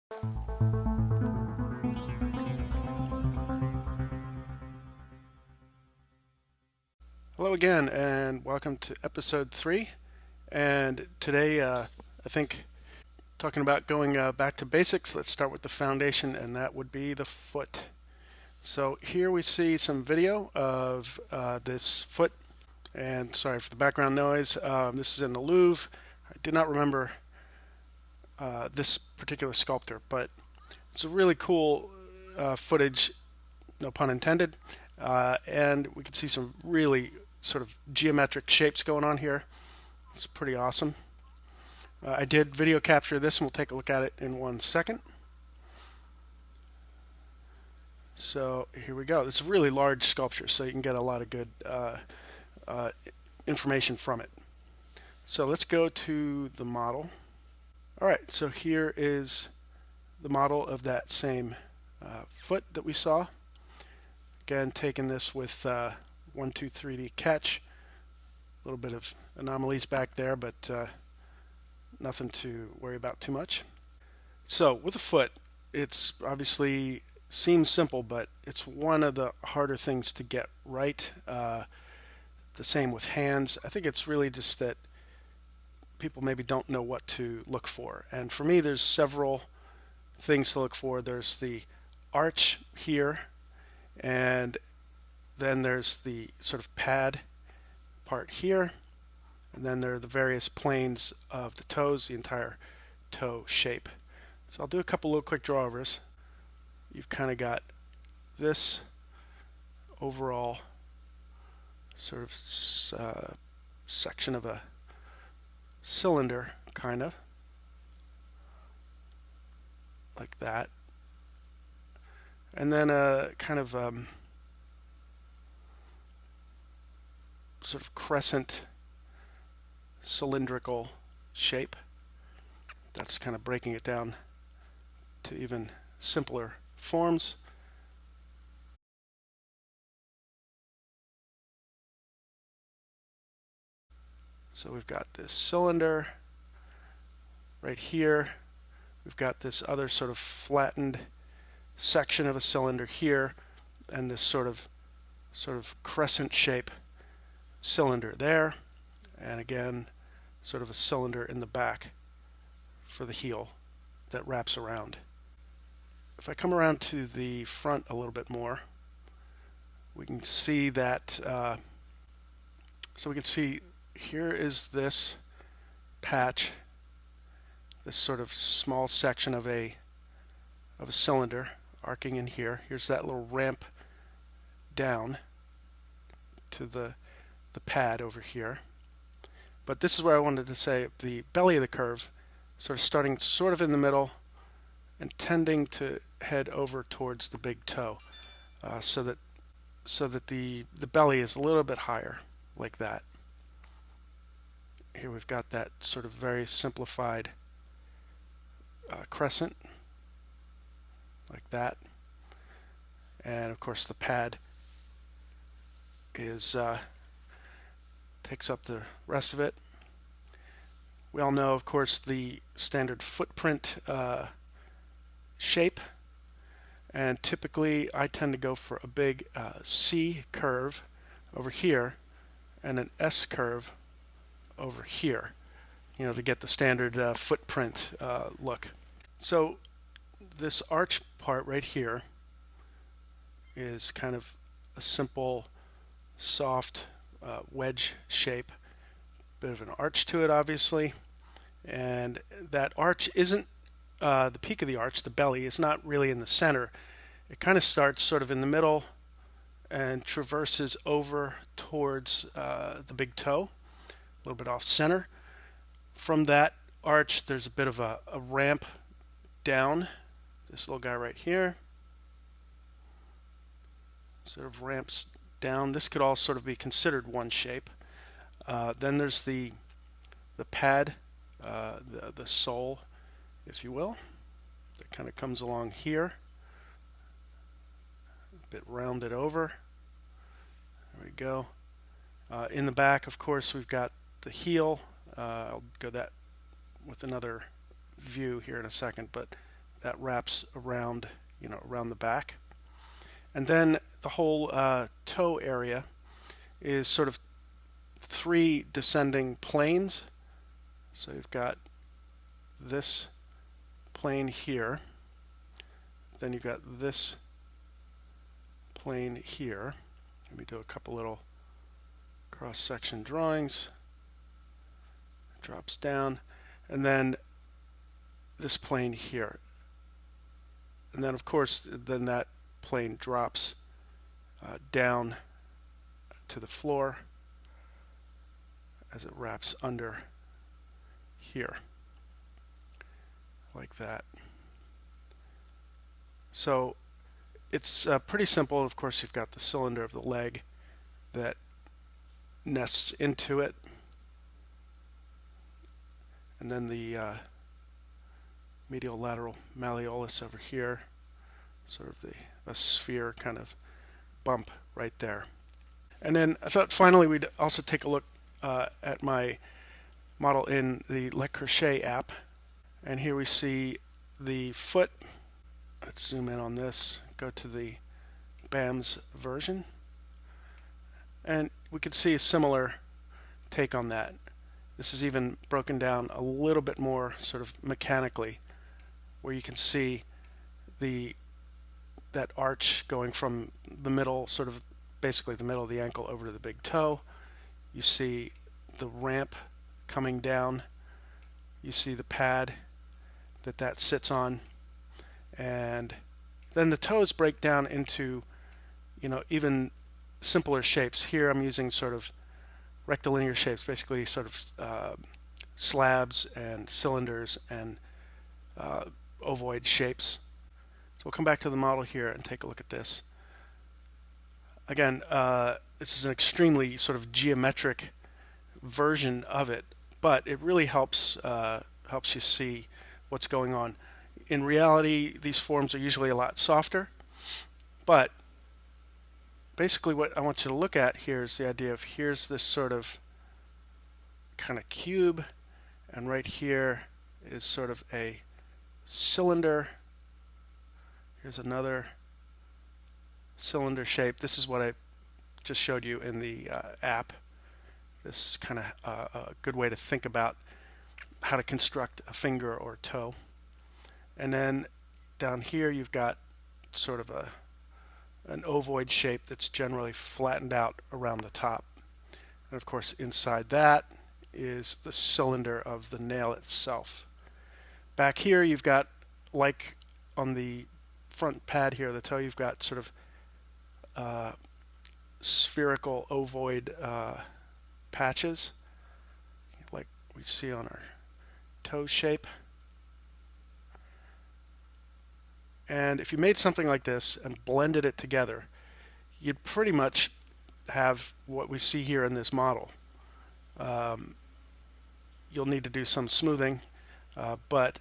Hello again, and welcome to episode 3. And today, I think, talking about going back to basics, let's start with the foundation, and that would be the foot. So here we see some video of this foot, and sorry for the background noise. This is in the Louvre. I did not remember this particular sculptor, but it's a really cool footage, no pun intended, and we can see some really sort of geometric shapes going on here. It's pretty awesome. I did video capture this, and we'll take a look at it in 1 second. So here we go. It's a really large sculpture, so you can get a lot of good information from it. So let's go to the model. All right, so here is the model of that same foot that we saw. Again, taking this with 123D catch. A little bit of anomalies back there, but nothing to worry about too much. So with a foot, it's obviously seems simple, but it's one of the harder things to get right. The same with hands. I think it's really just that people maybe don't know what to look for. And for me, there's several things to look for. There's the arch here, and then there's the sort of pad part here, and then there are the various planes of the toes, the entire toe shape. So I'll do a couple little quick drawovers. You've kind of got this overall sort of section of a cylinder, kind of like that, and then a kind of sort of crescent cylindrical shape. That's kind of breaking it down to even simpler forms. So we've got this cylinder right here. We've got this other sort of flattened section of a cylinder here, and this sort of crescent shape cylinder there, and again sort of a cylinder in the back for the heel that wraps around. If I come around to the front a little bit more, we can see that so we can see here is this patch, this sort of small section of a cylinder arcing in here. Here's that little ramp down to the pad over here. But this is where I wanted to say the belly of the curve sort of starting sort of in the middle and tending to head over towards the big toe, so that the belly is a little bit higher, like that. Here we've got that sort of very simplified crescent, like that, and of course the pad is takes up the rest of it. We all know, of course, the standard footprint shape, and typically I tend to go for a big C curve over here and an S curve over here, to get the standard footprint look. So this arch part right here is kind of a simple, soft wedge shape. Bit of an arch to it, obviously, and that arch isn't the peak of the arch, the belly, is not really in the center. It kind of starts sort of in the middle and traverses over towards the big toe, a little bit off center. From that arch, there's a bit of a ramp down. This little guy right here sort of ramps down. This could all sort of be considered one shape. Then there's the pad, the sole, if you will, that kind of comes along here, a bit rounded over. There we go. In the back, of course, we've got the heel. I'll go that with another view here in a second, but that wraps around, around the back. And then the whole toe area is sort of three descending planes. So you've got this plane here, then you've got this plane here. Let me do a couple little cross-section drawings. It drops down, and then this plane here. And then of course, then that plane drops down to the floor as it wraps under here, like that. So it's pretty simple. Of course, you've got the cylinder of the leg that nests into it, and then the medial lateral malleolus over here, sort of a sphere kind of bump right there. And then I thought finally we'd also take a look at my model in the Le Crochet app. And here we see the foot. Let's zoom in on this, go to the BAMS version. And we could see a similar take on that. This is even broken down a little bit more sort of mechanically, where you can see that arch going from the middle, sort of basically the middle of the ankle over to the big toe. You see the ramp coming down. You see the pad that sits on, and then the toes break down into even simpler shapes. Here I'm using sort of rectilinear shapes, basically sort of slabs and cylinders and ovoid shapes. So we'll come back to the model here and take a look at this. Again, this is an extremely sort of geometric version of it, but it really helps you see what's going on. In reality, these forms are usually a lot softer, but basically what I want you to look at here is the idea of here's this sort of kind of cube, and right here is sort of a cylinder. Here's another cylinder shape. This is what I just showed you in the app. This is kind of a good way to think about how to construct a finger or toe. And then down here you've got sort of an ovoid shape that's generally flattened out around the top. And of course inside that is the cylinder of the nail itself. Back here you've got, like on the front pad here, the toe, you've got sort of spherical ovoid patches like we see on our toe shape. And if you made something like this and blended it together, you'd pretty much have what we see here in this model. You'll need to do some smoothing, but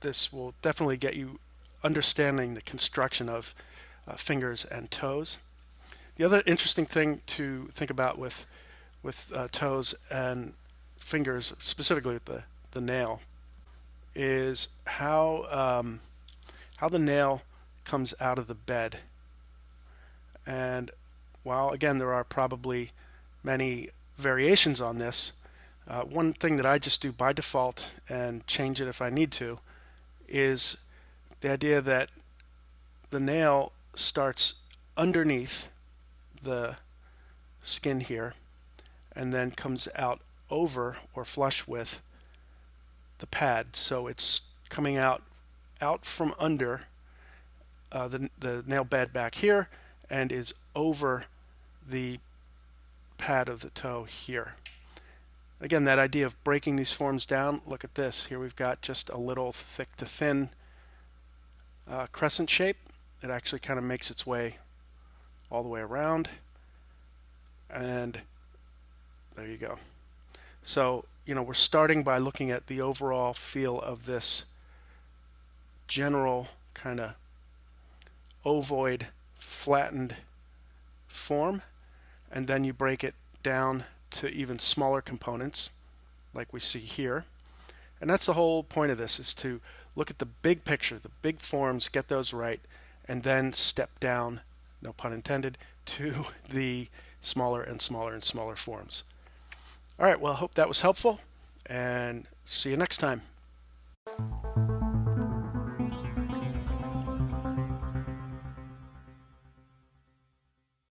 this will definitely get you understanding the construction of fingers and toes. The other interesting thing to think about with toes and fingers, specifically with the nail, is how the nail comes out of the bed. And while again there are probably many variations on this, one thing that I just do by default and change it if I need to is the idea that the nail starts underneath the skin here and then comes out over or flush with the pad. So it's coming out from under the nail bed back here and is over the pad of the toe here. Again, that idea of breaking these forms down, look at this. Here we've got just a little thick to thin crescent shape. It actually kind of makes its way all the way around, and there you go. So we're starting by looking at the overall feel of this general kind of ovoid flattened form, and then you break it down to even smaller components like we see here. And that's the whole point of this, is to look at the big picture, the big forms, get those right, and then step down, no pun intended, to the smaller and smaller and smaller forms. All right, well, I hope that was helpful, and see you next time.